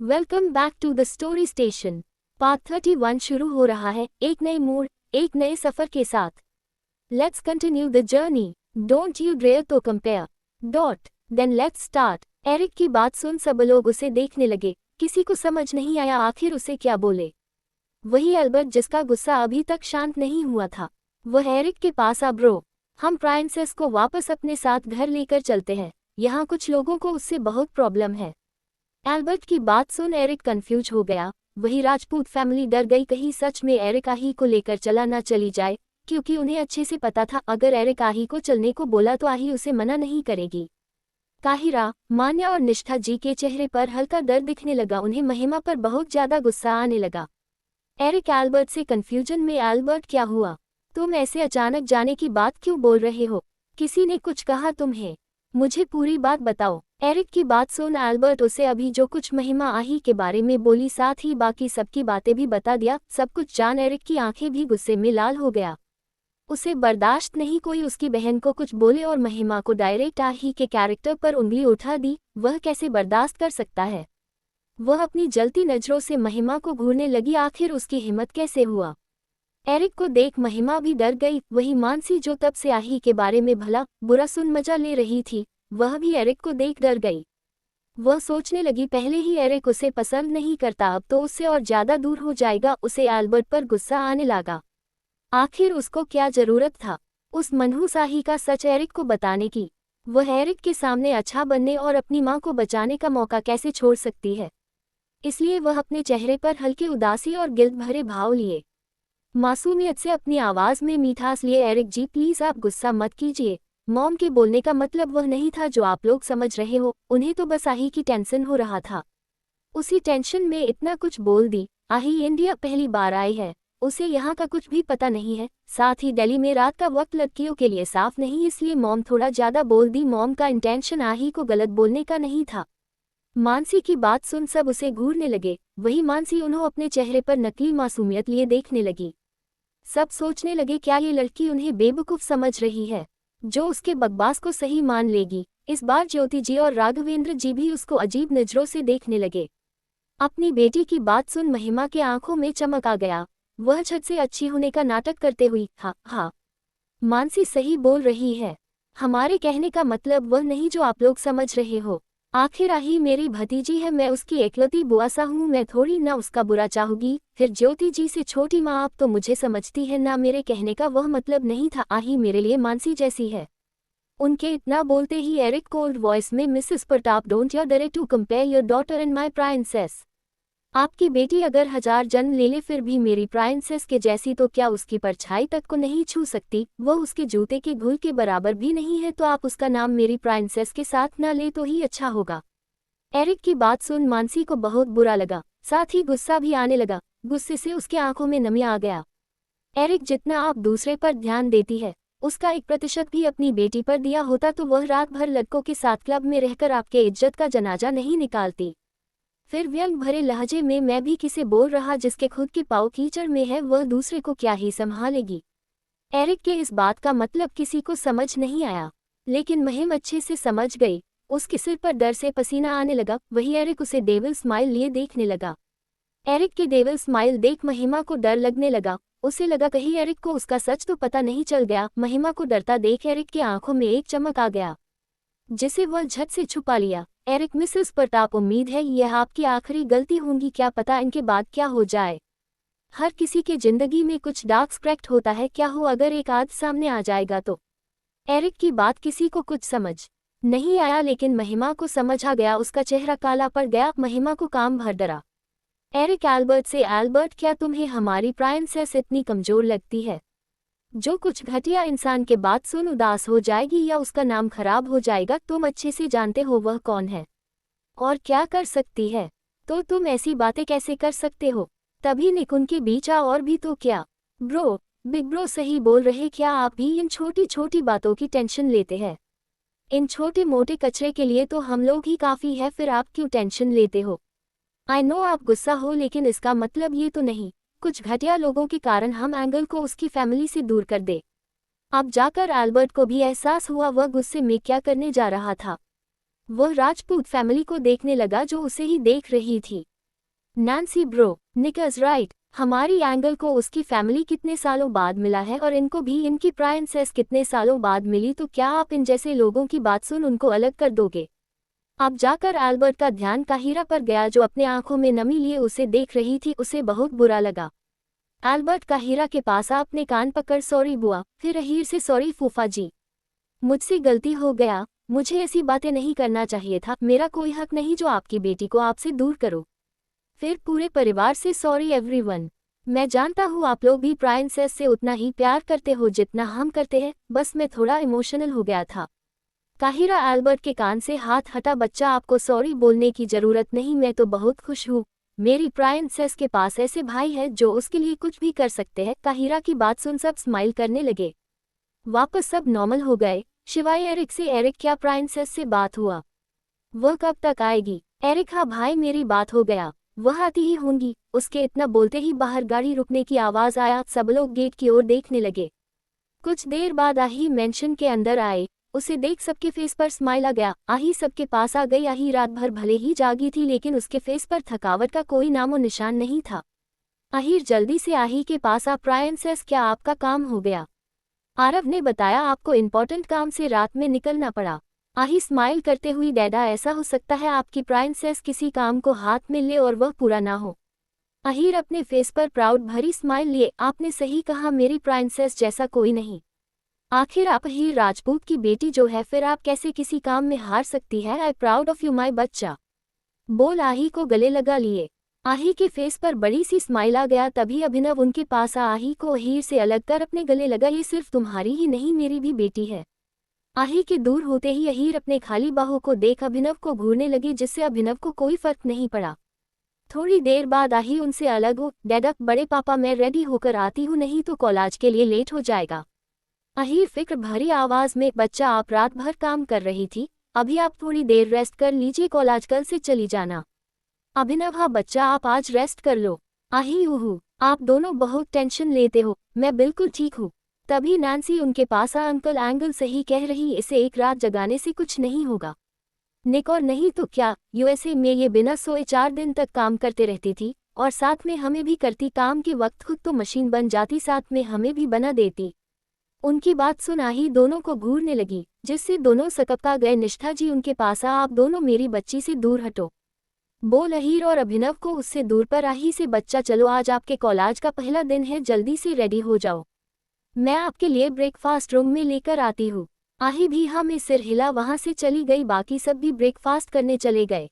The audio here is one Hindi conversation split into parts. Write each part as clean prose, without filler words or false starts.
Welcome back to the story station. Part 31 शुरू हो रहा है, एक नए मूड, एक नए सफर के साथ। Let's continue the journey. Don't you dare to compare. Then let's start. Eric की बात सुन सब लोग उसे देखने लगे। किसी को समझ नहीं आया आखिर उसे क्या बोले। वही अल्बर्ट, जिसका गुस्सा अभी तक शांत नहीं हुआ था, वह एरिक के पास आ ब्रो, हम प्राइंसेस को वापस अपने साथ घर लेकर चलते हैं। यहाँ कुछ लोगों को उससे बहुत प्रॉब्लम है। एल्बर्ट की बात सुन एरिक कंफ्यूज हो गया। वही राजपूत फैमिली डर गई, कहीं सच में एरिक आही को लेकर चला ना चली जाए, क्योंकि उन्हें अच्छे से पता था अगर एरिक आही को चलने को बोला तो आही उसे मना नहीं करेगी। काहिरा, मान्या और निष्ठा जी के चेहरे पर हल्का डर दिखने लगा। उन्हें महिमा पर बहुत ज्यादा गुस्सा आने लगा। एरिक एल्बर्ट से कंफ्यूजन में, एल्बर्ट क्या हुआ? तुम ऐसे अचानक जाने की बात क्यों बोल रहे हो? किसी ने कुछ कहा तुम्हें? मुझे पूरी बात बताओ। एरिक की बात सुन एल्बर्ट उसे अभी जो कुछ महिमा आही के बारे में बोली, साथ ही बाकी सबकी बातें भी बता दिया। सब कुछ जान एरिक की आंखें भी गुस्से में लाल हो गया। उसे बर्दाश्त नहीं कोई उसकी बहन को कुछ बोले और महिमा को डायरेक्ट आही के कैरेक्टर पर उंगली उठा दी। वह कैसे बर्दाश्त कर सकता है? वह अपनी जलती नजरों से महिमा को घूरने लगी। आखिर उसकी हिम्मत कैसे हुआ? एरिक को देख महिमा भी डर गई। वही मानसी जो तब से आही के बारे में भला बुरा सुन मजा ले रही थी, वह भी एरिक को देख डर गई। वह सोचने लगी, पहले ही एरिक उसे पसंद नहीं करता, अब तो उससे और ज्यादा दूर हो जाएगा। उसे एल्बर्ट पर गुस्सा आने लगा। आखिर उसको क्या जरूरत था उस मनहूस आही का सच एरिक को बताने की? वह एरिक के सामने अच्छा बनने और अपनी मां को बचाने का मौका कैसे छोड़ सकती है? इसलिए वह अपने चेहरे पर हल्की उदासी और गिल्ट भरे भाव लिए, मासूमियत से अपनी आवाज में मिठास लिए, एरिक जी प्लीज आप गुस्सा मत कीजिए। मॉम के बोलने का मतलब वह नहीं था जो आप लोग समझ रहे हो। उन्हें तो बस आही की टेंशन हो रहा था। उसी टेंशन में इतना कुछ बोल दी। आही इंडिया पहली बार आई है, उसे यहाँ का कुछ भी पता नहीं है। साथ ही दिल्ली में रात का वक्त लड़कियों के लिए साफ नहीं, इसलिए मॉम थोड़ा ज्यादा बोल दी। मॉम का इंटेंशन आही को गलत बोलने का नहीं था। मानसी की बात सुन सब उसे घूरने लगे। वही मानसी उन्हें अपने चेहरे पर नकली मासूमियत लिए देखने लगी। सब सोचने लगे क्या ये लड़की उन्हें बेवकूफ समझ रही है, जो उसके बकवास को सही मान लेगी। इस बार ज्योति जी और राघवेंद्र जी भी उसको अजीब नजरों से देखने लगे। अपनी बेटी की बात सुन महिमा के आंखों में चमक आ गया। वह छत से अच्छी होने का नाटक करते हुई, हाँ मानसी सही बोल रही है। हमारे कहने का मतलब वह नहीं जो आप लोग समझ रहे हो। आखिर आही मेरी भतीजी है, मैं उसकी एकलौती बुआ सा हूँ, मैं थोड़ी ना उसका बुरा चाहूंगी। फिर ज्योति जी से छोटी माँ आप तो मुझे समझती है ना, मेरे कहने का वह मतलब नहीं था। आही मेरे लिए मानसी जैसी है। उनके इतना बोलते ही एरिक कोल्ड वॉइस में, Mrs Pratap don't you dare to compare your daughter and my princess. आपकी बेटी अगर 1000 जन्म ले ले फिर भी मेरी प्राइंसेस के जैसी, तो क्या उसकी परछाई तक को नहीं छू सकती? वह उसके जूते के घुल के बराबर भी नहीं है, तो आप उसका नाम मेरी प्राइंसेस के साथ ना ले तो ही अच्छा होगा। एरिक की बात सुन मानसी को बहुत बुरा लगा, साथ ही गुस्सा भी आने लगा। गुस्से से उसके आंखों में नमी आ गया। एरिक, जितना आप दूसरे पर ध्यान देती है, उसका 1% भी अपनी बेटी पर दिया होता तो वह रात भर लड़कों के साथ क्लब में रहकर आपके इज्जत का जनाजा नहीं निकालती। फिर व्यंग भरे लहजे में, मैं भी किसे बोल रहा जिसके खुद के पाँव कीचड़ में है, वह दूसरे को क्या ही संभालेगी। एरिक के इस बात का मतलब किसी को समझ नहीं आया, लेकिन महिम अच्छे से समझ गई। उसके सिर पर डर से पसीना आने लगा। वही एरिक उसे डेविल स्माइल लिए देखने लगा। एरिक के डेविल स्माइल देख महिमा को डर लगने लगा। उसे लगा कहीं एरिक को उसका सच तो पता नहीं चल गया। महिमा को डरता देख एरिक की आंखों में एक चमक आ गया, जिसे वह झट से छुपा लिया। एरिक, मिसेस प्रताप उम्मीद है यह आपकी आखिरी गलती होगी, क्या पता इनके बाद क्या हो जाए। हर किसी के जिंदगी में कुछ डार्क स्क्रैक्ट होता है, क्या हो अगर एक आध सामने आ जाएगा तो। एरिक की बात किसी को कुछ समझ नहीं आया, लेकिन महिमा को समझ आ गया। उसका चेहरा काला पड़ गया। महिमा को काम भर डरा। एरिक एल्बर्ट से, एल्बर्ट क्या तुम्हें हमारी प्राइंसेस इतनी कमजोर लगती है, जो कुछ घटिया इंसान के बात सुन उदास हो जाएगी या उसका नाम खराब हो जाएगा? तुम अच्छे से जानते हो वह कौन है और क्या कर सकती है, तो तुम ऐसी बातें कैसे कर सकते हो? तभी निक उनके बीच आ, और भी तो क्या। ब्रो, बिग ब्रो सही बोल रहे, क्या आप भी इन छोटी छोटी बातों की टेंशन लेते हैं? इन छोटे मोटे कचरे के लिए तो हम लोग ही काफी है, फिर आप क्यों टेंशन लेते हो? आई नो आप गुस्सा हो, लेकिन इसका मतलब ये तो नहीं कुछ घटिया लोगों के कारण हम एंगल को उसकी फैमिली से दूर कर दे। अब जाकर एल्बर्ट को भी एहसास हुआ वह गुस्से में क्या करने जा रहा था। वह राजपूत फैमिली को देखने लगा जो उसे ही देख रही थी। Nancy bro, Nick is right. हमारी एंगल को उसकी फैमिली कितने सालों बाद मिला है और इनको भी इनकी प्रिंसेस कितने सालों बाद मिली, तो क्या आप इन जैसे लोगों की बात सुन उनको अलग कर दोगे? अब जाकर एल्बर्ट का ध्यान काहिरा पर गया जो अपने आंखों में नमी लिए उसे देख रही थी। उसे बहुत बुरा लगा। एल्बर्ट काहिरा के पास अपने कान पकड़ सॉरी बुआ, फिर अहीर से सॉरी फूफा जी, मुझसे गलती हो गया, मुझे ऐसी बातें नहीं करना चाहिए था, मेरा कोई हक नहीं जो आपकी बेटी को आपसे दूर करो। फिर पूरे परिवार से सॉरी एवरीवन। मैं जानता हूँ आप लोग भी प्रिंसेस से उतना ही प्यार करते हो जितना हम करते हैं, बस मैं थोड़ा इमोशनल हो गया था। काहिरा एल्बर्ट के कान से हाथ हटा। बच्चा आपको सॉरी बोलने की जरूरत नहीं, मैं तो बहुत खुश हूँ। मेरी प्रिंसेस के पास ऐसे भाई है जो उसके लिए कुछ भी कर सकते हैं। काहिरा की बात सुन सब स्माइल करने लगे। वापस सब नॉर्मल हो गए शिवाय एरिक से। एरिक, क्या प्रिंसेस से बात हुआ? वह कब तक आएगी? एरिक, हाँ भाई मेरी बात हो गया, वह आती ही होंगी। उसके इतना बोलते ही बाहर गाड़ी रुकने की आवाज आया। सब लोग गेट की ओर देखने लगे। कुछ देर बाद आही मेंशन के अंदर आए। उसे देख सबके फेस पर स्माइल आ गया। आही सबके पास आ गई। आही रात भर भले ही जागी थी लेकिन उसके फेस पर थकावट का कोई नामो निशान नहीं था। आहिर जल्दी से आही के पास आ। प्रिंसेस, क्या आपका काम हो गया? आरव ने बताया आपको इम्पोर्टेंट काम से रात में निकलना पड़ा। आही स्माइल करते हुई, डैडा ऐसा हो सकता है आपकी प्रिंसेस किसी काम को हाथ में ले और वह पूरा ना हो। अहीर अपने फेस पर प्राउड भरी स्माइल लिए, आपने सही कहा, मेरी प्रिंसेस जैसा कोई नहीं। आखिर आप अहीर राजपूत की बेटी जो है, फिर आप कैसे किसी काम में हार सकती है? आई प्राउड ऑफ यू माई बच्चा, बोल आही को गले लगा लिए। आही के फेस पर बड़ी सी स्माइल आ गया। तभी अभिनव उनके पास आ आही को अहीर से अलग कर अपने गले लगा। ये सिर्फ तुम्हारी ही नहीं मेरी भी बेटी है। आही के दूर होते ही अहीर अपने खाली बाहों को देख अभिनव को घूरने लगी जिससे अभिनव को कोई फर्क नहीं पड़ा। थोड़ी देर बाद आही उनसे अलग हो। डैडा, बड़े पापा मैं रेडी होकर आती हूँ, नहीं तो कॉलेज के लिए लेट हो जाएगा। अहीर फिक्र भरी आवाज में, बच्चा आप रात भर काम कर रही थी, अभी आप थोड़ी देर रेस्ट कर लीजिए, कॉलेज कल से चली जाना। अभिनव, हाँ बच्चा आप आज रेस्ट कर लो। आही, उहू, आप दोनों बहुत टेंशन लेते हो, मैं बिल्कुल ठीक हूँ। तभी नैन्सी उनके पास आ। अंकल एंगल सही कह रही, इसे एक रात जगाने से कुछ नहीं होगा। निक, और नहीं तो क्या, यूएसए में ये बिना सोए 4 दिन तक काम करते रहती थी और साथ में हमें भी करती। काम के वक्त खुद तो मशीन बन जाती, साथ में हमें भी बना देती। उनकी बात सुन आही दोनों को घूरने लगी जिससे दोनों सकपका गए। निष्ठा जी उनके पास आ, आप दोनों मेरी बच्ची से दूर हटो, बोल अहीर और अभिनव को उससे दूर पर। आही से, बच्चा चलो आज आपके कॉलेज का पहला दिन है, जल्दी से रेडी हो जाओ, मैं आपके लिए ब्रेकफास्ट रूम में लेकर आती हूँ। आही भी हाँ में सिर हिला वहां से चली गई। बाकी सब भी ब्रेकफास्ट करने चले गए।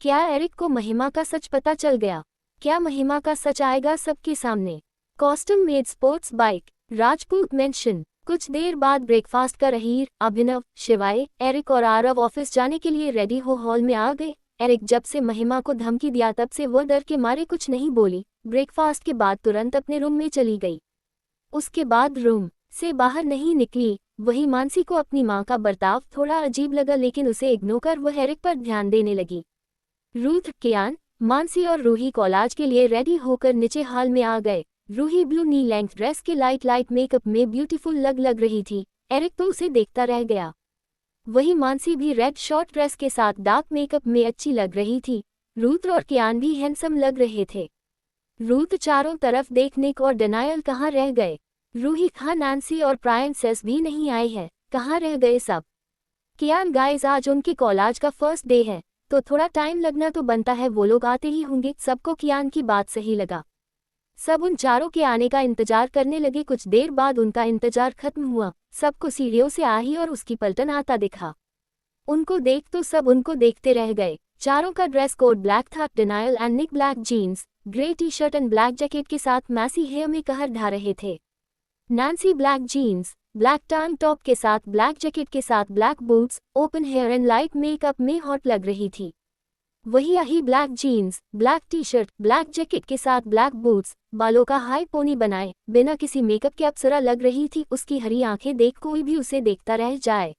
क्या एरिक को महिमा का सच पता चल गया? क्या महिमा का सच आएगा सबके सामने? Costume made sports bike, Rajput mention. कुछ देर बाद ब्रेकफास्ट कर अहीर, अभिनव, शिवाय, एरिक और आरव ऑफिस जाने के लिए रेडी हो हॉल में आ गए। एरिक जब से महिमा को धमकी दिया तब से वो डर के मारे कुछ नहीं बोली। ब्रेकफास्ट के बाद तुरंत अपने रूम में चली गई। उसके बाद रूम से बाहर नहीं निकली। वही मानसी को अपनी मां का बर्ताव थोड़ा अजीब लगा लेकिन उसे इग्नोर कर वह एरिक पर ध्यान देने लगी। रूथ, कियान, मानसी और रूही कॉलेज के लिए रेडी होकर नीचे हॉल में आ गए। Ruhi blue knee length dress के लाइट मेकअप में ब्यूटीफुल लग रही थी। एरिक तो उसे देखता रह गया। वही मानसी भी रेड शॉर्ट ड्रेस के साथ डार्क मेकअप में अच्छी लग रही थी। रूथ और कियान भी हैंडसम लग रहे थे। रूथ चारों तरफ देखने को और डिनायल कहाँ रह गए। रूही, कहाँ नैन्सी और प्रिंसेस भी नहीं आए हैं, कहाँ रह गए सब? कियान, गाइस आज उनके कॉलेज का फर्स्ट डे है तो थोड़ा टाइम लगना तो बनता है, वो लोग आते ही होंगे। सबको कियान की बात सही लगा। सब उन चारों के आने का इंतजार करने लगे। कुछ देर बाद उनका इंतजार खत्म हुआ। सबको सीढ़ियों से आही और उसकी पलटन आता दिखा। उनको देख तो सब उनको देखते रह गए। चारों का ड्रेस कोड ब्लैक था। Daniel and Nick black jeans, grey T shirt and black jacket के साथ मैसी हेयर में कहर ढा रहे थे। Nancy black jeans, black tank top के साथ ब्लैक जैकेट के साथ black boots, open hair and light makeup में हॉट लग रही थी। वही Aahi black jeans, black T shirt, black jacket के साथ ब्लैक बूट्स, बालों का हाई पोनी बनाए बिना किसी मेकअप के अप्सरा लग रही थी। उसकी हरी आंखें देख कोई भी उसे देखता रह जाए।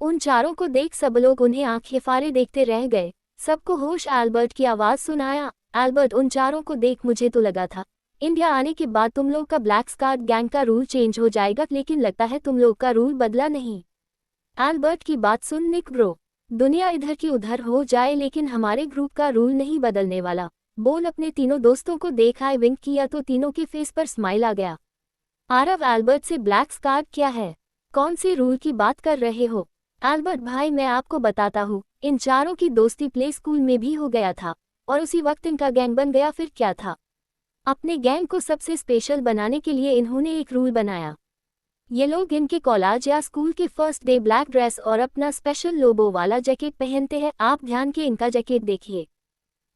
उन चारों को देख सब लोग उन्हें आंखें फाड़े देखते रह गए। सबको होश एल्बर्ट की आवाज सुनाया। एल्बर्ट, उन चारों को देख, मुझे तो लगा था इंडिया आने के बाद तुम लोग का ब्लैक स्कार्फ गैंग का रूल चेंज हो जाएगा, लेकिन लगता है तुम लोग का रूल बदला नहीं। एल्बर्ट की बात सुन निक ब्रो, दुनिया इधर की उधर हो जाए लेकिन हमारे ग्रुप का रूल नहीं बदलने वाला। बोल अपने तीनों दोस्तों को देख आई विंक किया तो तीनों के फेस पर स्माइल आ गया। आरव एल्बर्ट से ब्लैक स्कार्फ क्या है? कौन से रूल की बात कर रहे हो? एल्बर्ट भाई मैं आपको बताता हूँ, इन चारों की दोस्ती प्ले स्कूल में भी हो गया था और उसी वक्त इनका गैंग बन गया। फिर क्या था? अपने गैंग को सबसे स्पेशल बनाने के लिए इन्होंने एक रूल बनाया। ये लोग इनके कॉलेज या स्कूल के फर्स्ट डे ब्लैक ड्रेस और अपना स्पेशल लोगो वाला जैकेट पहनते हैं। आप ध्यान के इनका जैकेट देखिए।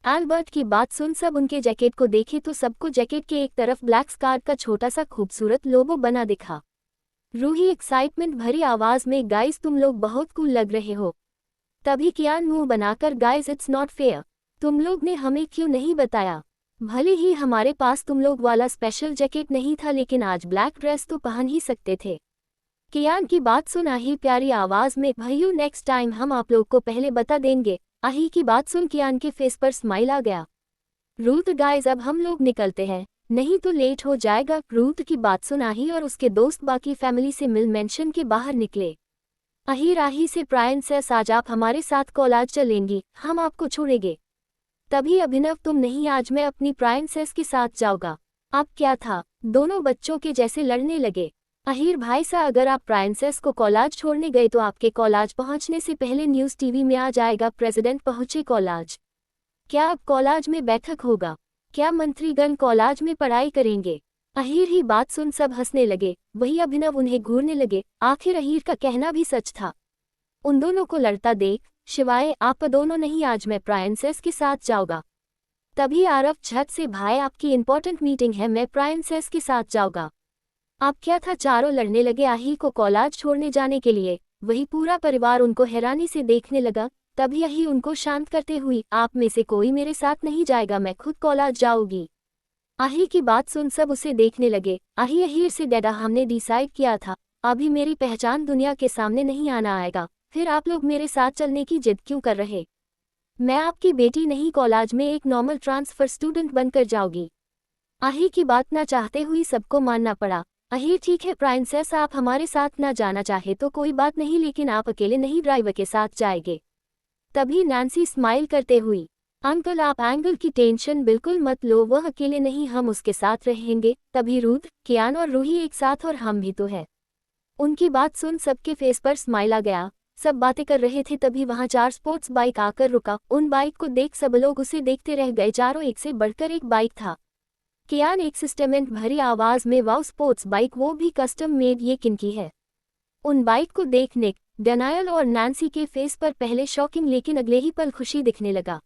एल्बर्ट की बात सुन सब उनके जैकेट को देखे तो सबको जैकेट के एक तरफ ब्लैक स्कार्फ का छोटा सा खूबसूरत लोगो बना दिखा। रूही एक्साइटमेंट भरी आवाज में गाइस तुम लोग बहुत कूल लग रहे हो। तभी कियान मुंह बनाकर गाइस इट्स नॉट फेयर, तुम लोग ने हमें क्यों नहीं बताया? भले ही हमारे पास तुम लोग वाला स्पेशल जैकेट नहीं था लेकिन आज ब्लैक ड्रेस तो पहन ही सकते थे। कियान की बात सुन आही प्यारी आवाज में भैया नेक्स्ट टाइम हम आप लोग को पहले बता देंगे। आही की बात सुन कियान के फेस पर स्माइल आ गया। रूथ गाइस अब हम लोग निकलते हैं, नहीं तो लेट हो जाएगा। रूथ की बात सुन आही और उसके दोस्त बाकी फैमिली से मिल मेंशन के बाहर निकले। आही राही से प्राइंसेस आज आप हमारे साथ कॉलेज चलेंगी, हम आपको छोड़ेंगे। तभी अभिनव तुम नहीं आज मैं अपनी प्राइंसेस के साथ जाऊंगा। अब क्या था, दोनों बच्चों के जैसे लड़ने लगे। अहीर भाई सा अगर आप प्राइंसेस को कॉलेज छोड़ने गए तो आपके कॉलेज पहुंचने से पहले न्यूज़ टीवी में आ जाएगा प्रेसिडेंट पहुंचे कॉलेज। क्या अब कॉलेज में बैठक होगा? क्या मंत्रीगण कॉलेज में पढ़ाई करेंगे? अहीर ही बात सुन सब हंसने लगे। वही अभिनव उन्हें घूरने लगे। आखिर अहीर का कहना भी सच था। उन दोनों को लड़ता देख शिवाय आप दोनों नहीं आज मैं प्राइंसेस के साथ जाऊंगा। तभी आरव झट से भाई आपकी इंपॉर्टेंट मीटिंग है, मैं प्राइंसेस के साथ जाऊंगा। अब क्या था, चारों लड़ने लगे आही को कॉलेज छोड़ने जाने के लिए। वही पूरा परिवार उनको हैरानी से देखने लगा। तभी यही उनको शांत करते हुई आप में से कोई मेरे साथ नहीं जाएगा, मैं खुद कॉलेज जाऊंगी। आही की बात सुन सब उसे देखने लगे। आही अहीर से डैडा हमने डिसाइड किया था, अभी मेरी पहचान दुनिया के सामने नहीं आना आएगा, फिर आप लोग मेरे साथ चलने की जिद क्यों कर रहे? मैं आपकी बेटी नहीं, कॉलेज में एक नॉर्मल ट्रांसफर स्टूडेंट बनकर जाऊंगी। आही की बात ना चाहते हुई सबको मानना पड़ा। अहीर ठीक है प्राइंसेस, आप हमारे साथ ना जाना चाहे तो कोई बात नहीं, लेकिन आप अकेले नहीं ड्राइवर के साथ जाएंगे। तभी नैन्सी स्माइल करते हुई अंकल आप एंगल की टेंशन बिल्कुल मत लो, वह अकेले नहीं हम उसके साथ रहेंगे। तभी रूथ कियान और रूही एक साथ और हम भी तो है। उनकी बात सुन सबके फेस पर स्माइल आ गया। सब बातें कर रहे थे तभी वहां 4 स्पोर्ट्स बाइक आकर रुका। उन बाइक को देख सब लोग उसे देखते रह गए। चारों एक से बढ़कर एक बाइक था। कियान एक सिस्टमेंट भरी आवाज में वाओ स्पोर्ट्स बाइक, वो भी कस्टम मेड, ये किनकी है? उन बाइक को देख निक डेनायल और नैन्सी के फेस पर पहले शॉकिंग लेकिन अगले ही पल खुशी दिखने लगा।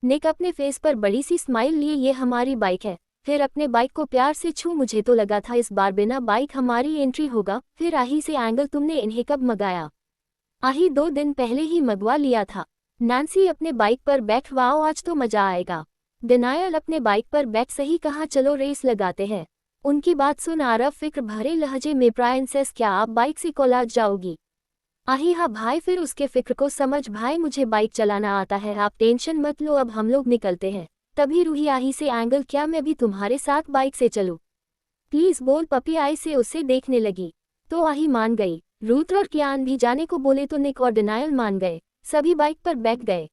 निक अपने फेस पर बड़ी सी स्माइल लिए ये हमारी बाइक है। फिर अपने बाइक को प्यार से छू, मुझे तो लगा था इस बार बिना बाइक हमारी एंट्री होगा। फिर आही से एंगल तुमने इन्हें कब मंगाया? आही 2 दिन पहले ही मंगवा लिया था। नैन्सी अपने बाइक पर बैठ वाओ आज तो मजा आएगा। डेनायल अपने बाइक पर बैठ सही कहा, चलो रेस लगाते हैं। उनकी बात सुन आरव फिक्र भरे लहजे में प्राइंसेस क्या आप बाइक से कॉलेज जाओगी? आही हाँ भाई, फिर उसके फिक्र को समझ भाई मुझे बाइक चलाना आता है, आप टेंशन मत लो, अब हम लोग निकलते हैं। तभी रूही आही से एंगल क्या मैं भी तुम्हारे साथ बाइक से चलूं? प्लीज बोल पपी आई से उसे देखने लगी। तो आही मान गई। रूथ और कियान भी जाने को बोले तो निक और डेनायल मान गए। सभी बाइक पर बैठ गए।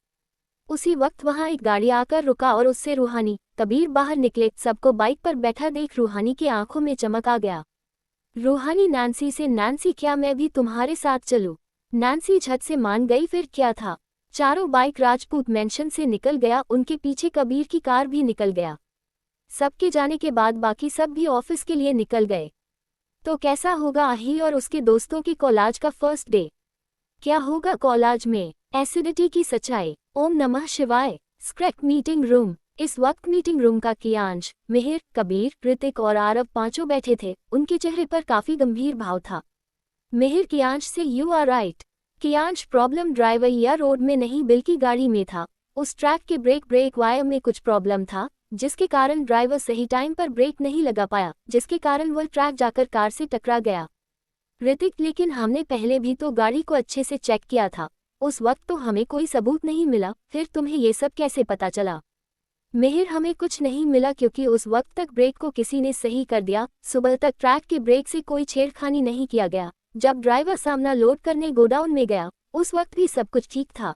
उसी वक्त वहां एक गाड़ी आकर रुका और उससे रूहानी कबीर बाहर निकले। सबको बाइक पर बैठा देख रूहानी की आंखों में चमक आ गया। रूहानी नैन्सी से नैन्सी क्या मैं भी तुम्हारे साथ चलूं? नैन्सी झट से मान गई। फिर क्या था, चारों बाइक राजपूत मेंशन से निकल गया। उनके पीछे कबीर की कार भी निकल गया। सबके जाने के बाद बाकी सब भी ऑफिस के लिए निकल गए। तो कैसा होगा आही और उसके दोस्तों की कॉलेज का फर्स्ट डे? क्या होगा कॉलेज में? एसिडिटी की सच्चाई। ओम नमः शिवाय। स्क्रैक मीटिंग रूम। इस वक्त मीटिंग रूम का कियांश, मिहिर, कबीर, ऋतिक और आरव पांचों बैठे थे। उनके चेहरे पर काफी गंभीर भाव था। मिहिर कियांश से you are right. Kiansh problem driver या रोड में नहीं बल्कि गाड़ी में था। उस ट्रैक के ब्रेक वायर में कुछ प्रॉब्लम था जिसके कारण ड्राइवर सही टाइम पर ब्रेक नहीं लगा पाया, जिसके कारण वह ट्रैक जाकर कार से टकरा गया। ऋतिक लेकिन हमने पहले भी तो गाड़ी को अच्छे से चेक किया था, उस वक्त तो हमें कोई सबूत नहीं मिला, फिर तुम्हें ये सब कैसे पता चला? मिहिर हमें कुछ नहीं मिला क्योंकि उस वक्त तक ब्रेक को किसी ने सही कर दिया। सुबह तक ट्रैक के ब्रेक से कोई छेड़खानी नहीं किया गया। जब ड्राइवर सामना लोड करने गोडाउन में गया उस वक्त भी सब कुछ ठीक था।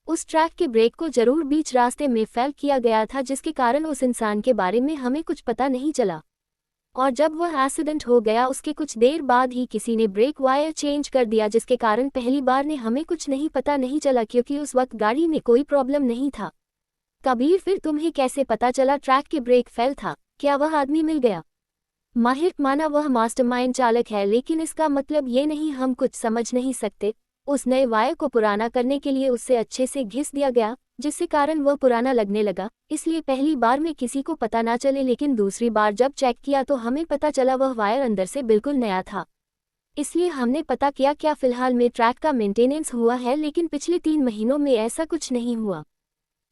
उस ट्रैक के ब्रेक को जरूर बीच रास्ते में फेल किया गया था, जिसके कारण उस इंसान के बारे में हमें कुछ पता नहीं चला। और जब वह एक्सीडेंट हो गया उसके कुछ देर बाद ही किसी ने ब्रेक वायर चेंज कर दिया, जिसके कारण पहली बार ने हमें कुछ नहीं पता नहीं चला, क्योंकि उस वक्त गाड़ी में कोई प्रॉब्लम नहीं था। कबीर, फिर तुम्हें कैसे पता चला ट्रैक के ब्रेक फेल था? क्या वह आदमी मिल गया? माहिर, माना वह मास्टरमाइंड चालक है, लेकिन इसका मतलब ये नहीं हम कुछ समझ नहीं सकते। उस नए वायर को पुराना करने के लिए उससे अच्छे से घिस दिया गया, जिससे कारण वह पुराना लगने लगा। इसलिए पहली बार में किसी को पता ना चले, लेकिन दूसरी बार जब चेक किया तो हमें पता चला वह वायर अंदर से बिल्कुल नया था। इसलिए हमने पता किया क्या फिलहाल में ट्रैक का मेंटेनेंस हुआ है, लेकिन पिछले 3 महीनों में ऐसा कुछ नहीं हुआ।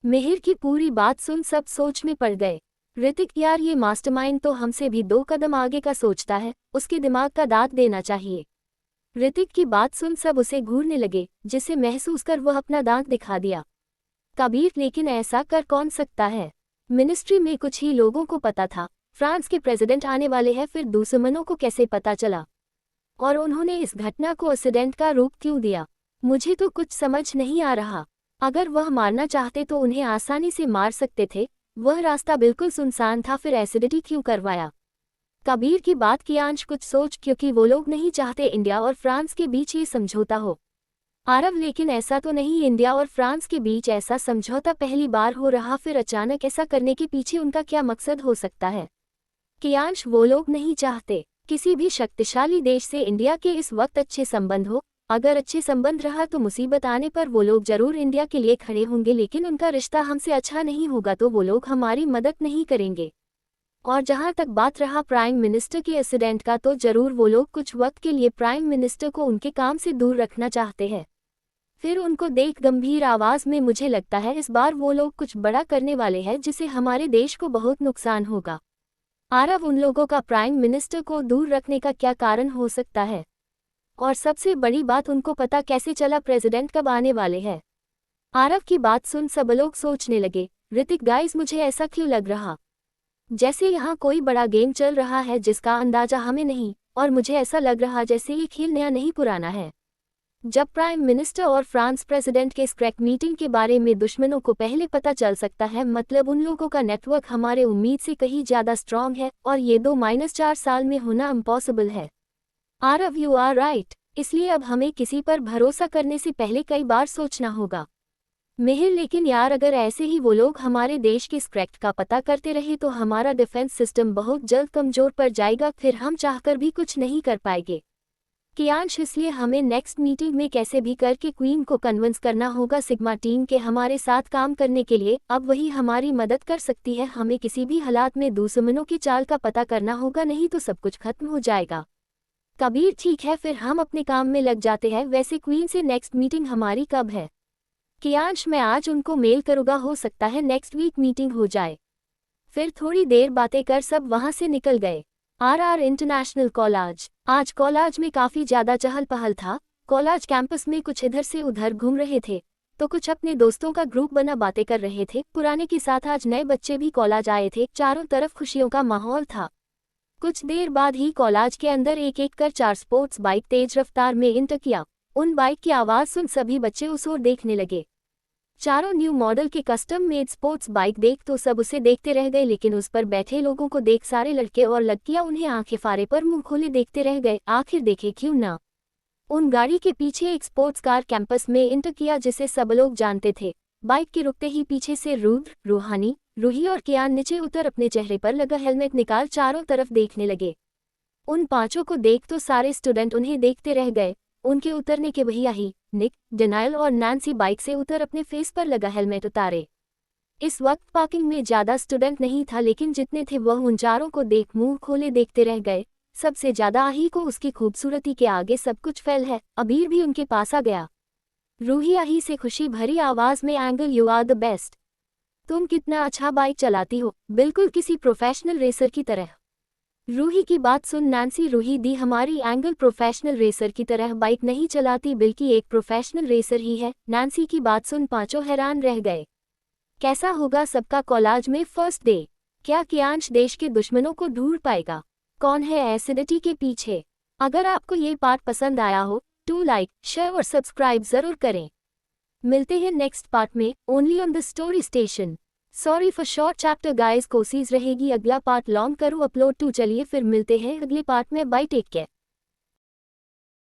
मिहिर की पूरी बात सुन सब सोच में पड़ गए। ऋतिक, यार ये मास्टरमाइंड तो हमसे भी 2 कदम आगे का सोचता है, उसके दिमाग का दांत देना चाहिए। ऋतिक की बात सुन सब उसे घूरने लगे, जिसे महसूस कर वह अपना दांत दिखा दिया। कबीर, लेकिन ऐसा कर कौन सकता है? मिनिस्ट्री में कुछ ही लोगों को पता था फ्रांस के प्रेसिडेंट आने वाले हैं, फिर दुश्मनों को कैसे पता चला? और उन्होंने इस घटना को एक्सीडेंट का रूप क्यों दिया? मुझे तो कुछ समझ नहीं आ रहा। अगर वह मारना चाहते तो उन्हें आसानी से मार सकते थे, वह रास्ता बिल्कुल सुनसान था, फिर एसिडिटी क्यों करवाया? कबीर की बात की अंश कुछ सोच, क्योंकि वो लोग नहीं चाहते इंडिया और फ्रांस के बीच ये समझौता हो। आरव, लेकिन ऐसा तो नहीं, इंडिया और फ्रांस के बीच ऐसा समझौता पहली बार हो रहा, फिर अचानक ऐसा करने के पीछे उनका क्या मकसद हो सकता है? कियांश, वो लोग नहीं चाहते किसी भी शक्तिशाली देश से इंडिया के इस वक्त अच्छे संबंध हो। अगर अच्छे संबंध रहा तो मुसीबत आने पर वो लोग जरूर इंडिया के लिए खड़े होंगे, लेकिन उनका रिश्ता हमसे अच्छा नहीं होगा तो वो लोग हमारी मदद नहीं करेंगे। और जहां तक बात रहा प्राइम मिनिस्टर के एक्सीडेंट का, तो जरूर वो लोग कुछ वक्त के लिए प्राइम मिनिस्टर को उनके काम से दूर रखना चाहते हैं। फिर उनको देख गंभीर आवाज में, मुझे लगता है इस बार वो लोग कुछ बड़ा करने वाले हैं जिससे हमारे देश को बहुत नुकसान होगा। आरव, उन लोगों का प्राइम मिनिस्टर को दूर रखने का क्या कारण हो सकता है? और सबसे बड़ी बात, उनको पता कैसे चला प्रेसिडेंट कब आने वाले हैं? आरव की बात सुन सब लोग सोचने लगे। ऋतिक, गाइस, मुझे ऐसा क्यों लग रहा जैसे यहाँ कोई बड़ा गेम चल रहा है जिसका अंदाजा हमें नहीं, और मुझे ऐसा लग रहा जैसे ये खेल नया नहीं पुराना है। जब प्राइम मिनिस्टर और फ्रांस प्रेसिडेंट के स्क्रैक मीटिंग के बारे में दुश्मनों को पहले पता चल सकता है, मतलब उन लोगों का नेटवर्क हमारे उम्मीद से कहीं ज्यादा स्ट्रॉन्ग है, और ये 2-4 साल में होना इम्पॉसिबल है। आरव, यू आर राइट, इसलिए अब हमें किसी पर भरोसा करने से पहले कई बार सोचना होगा। मिहिर, लेकिन यार अगर ऐसे ही वो लोग हमारे देश के स्क्रैक का पता करते रहे तो हमारा डिफेंस सिस्टम बहुत जल्द कमजोर पड़ जाएगा, फिर हम चाहकर भी कुछ नहीं कर पाएंगे। कियांश, इसलिए हमें नेक्स्ट मीटिंग में कैसे भी करके क्वीन को कन्विंस करना होगा सिग्मा टीम के हमारे साथ काम करने के लिए। अब वही हमारी मदद कर सकती है। हमें किसी भी हालात में दुश्मनों की चाल का पता करना होगा, नहीं तो सब कुछ खत्म हो जाएगा। कबीर, ठीक है, फिर हम अपने काम में लग जाते हैं। वैसे क्वीन से नेक्स्ट मीटिंग हमारी कब है? कियांश, मैं आज उनको मेल करूँगा, हो सकता है नेक्स्ट वीक मीटिंग हो जाए। फिर थोड़ी देर बातें कर सब वहां से निकल गए। R international college. आज कॉलेज में काफी ज्यादा चहल पहल था। कॉलेज कैंपस में कुछ इधर से उधर घूम रहे थे तो कुछ अपने दोस्तों का ग्रुप बना बातें कर रहे थे। पुराने के साथ आज नए बच्चे भी कॉलेज आए थे। चारों तरफ खुशियों का माहौल था। कुछ देर बाद ही कॉलेज के अंदर एक एक कर 4 स्पोर्ट्स बाइक तेज रफ्तार में इंटर किया। उन बाइक की आवाज सुन सभी बच्चे उस ओर देखने लगे। चारों न्यू मॉडल के कस्टम मेड स्पोर्ट्स बाइक देख तो सब उसे देखते रह गए, लेकिन उस पर बैठे लोगों को देख सारे लड़के और लड़कियां उन्हें आंखें फाड़े पर मुंह खोले देखते रह गए। आखिर देखे क्यों ना। उन गाड़ी के पीछे एक स्पोर्ट्स कार कैंपस में इंटर किया जिसे सब लोग जानते थे। बाइक के रुकते ही पीछे से रुद्र, रूहानी, रूही और कियान नीचे उतर अपने चेहरे पर लगा हेलमेट निकाल चारों तरफ देखने लगे। उन पांचों को देख तो सारे स्टूडेंट उन्हें देखते रह गए। उनके उतरने के भैया ही निक, डेनाइल और नैन्सी बाइक से उतर अपने फेस पर लगा हेलमेट उतारे। इस वक्त पार्किंग में ज्यादा स्टूडेंट नहीं था, लेकिन जितने थे वह उन चारों को देख मुंह खोले देखते रह गए। सबसे ज्यादा आही को उसकी खूबसूरती के आगे सब कुछ फेल है। अबीर भी उनके पास आ गया। रूही आही से खुशी भरी आवाज में, Angel, you are the best. तुम कितना अच्छा बाइक चलाती हो, बिल्कुल किसी प्रोफेशनल रेसर की तरह। रूही की बात सुन नैन्सी, रूही दी हमारी एंगल प्रोफेशनल रेसर की तरह बाइक नहीं चलाती, बल्कि एक प्रोफेशनल रेसर ही है। नैन्सी की बात सुन पांचों हैरान रह गए। कैसा होगा सबका कॉलेज में फर्स्ट डे? क्या कियांश देश के दुश्मनों को ढूंढ पाएगा? कौन है एसिडिटी के पीछे? अगर आपको ये पार्ट पसंद आया हो तो लाइक, शेयर और सब्सक्राइब जरूर करें। मिलते हैं नेक्स्ट पार्ट में, only on the story station. Sorry for short chapter guys, कोशिश रहेगी अगला पार्ट लॉन्ग करूँ अपलोड टू। चलिए फिर मिलते हैं अगले पार्ट में, बाय, टेक केयर।